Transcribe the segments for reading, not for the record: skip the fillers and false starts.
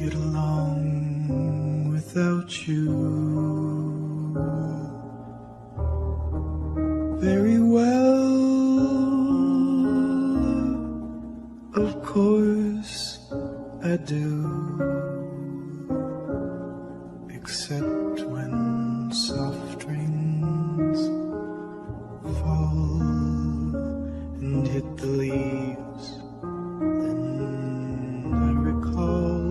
get along without you very well. Of course I do, except when soft rains fall and hit the leaves. Then I recall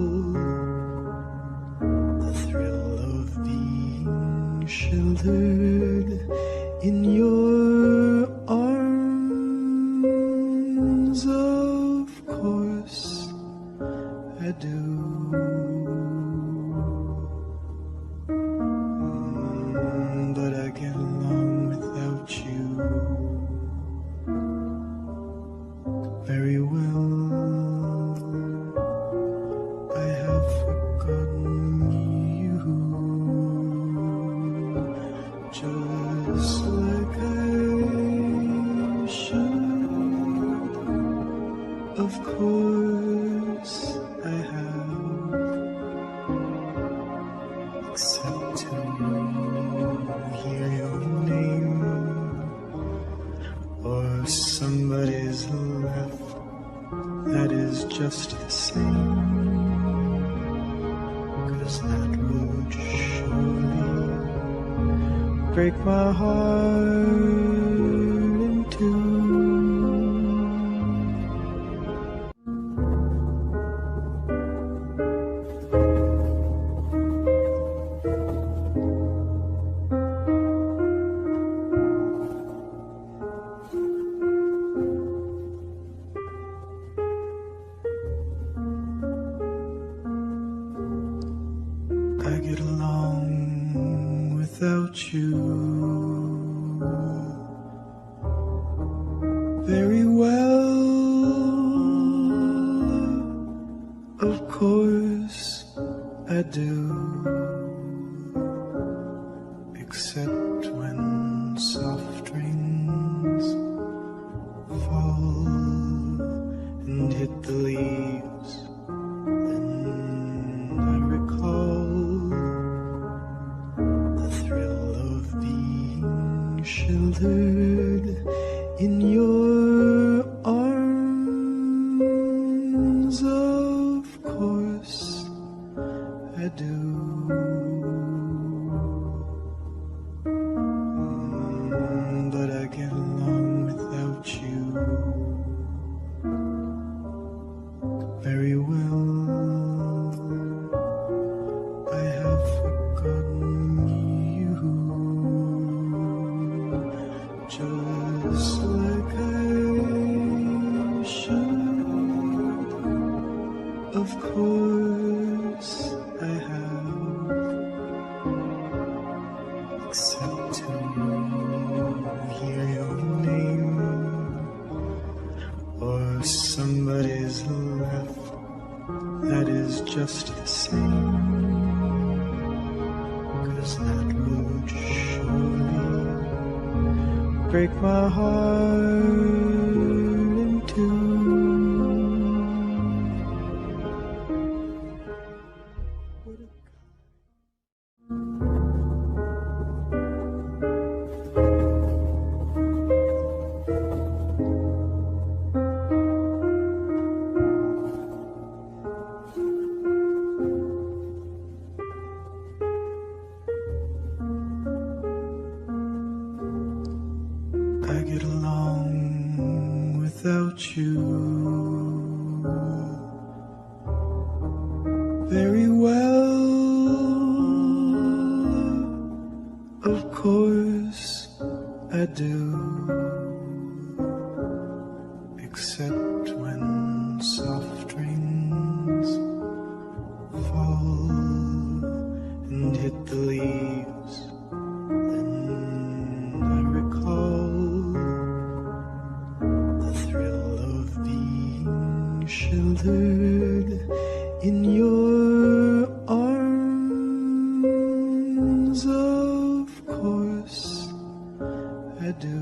the thrill of being sheltered in your arms. Of course I do. But I get along without you very well. I have forgotten you, just like I should. Of course I have, except to hear your name or somebody's laugh. That is just the same, 'cause that would surely break my heart in two. I get along without you very well. Of course I do, except when soft rains fall and hit the leaves. Then I recall the thrill of being sheltered in your arms. Of course I do. But I get along without you very well. I have forgotten you, just like I should. Of course I have, except to hear your name or somebody's laugh. That is just the same, 'cause that would surely break my heart in two. I get along without you very well. Of course I do, except when soft rains fall and hit the leaves. Then I recall the thrill of being sheltered in your arms. Of course I do.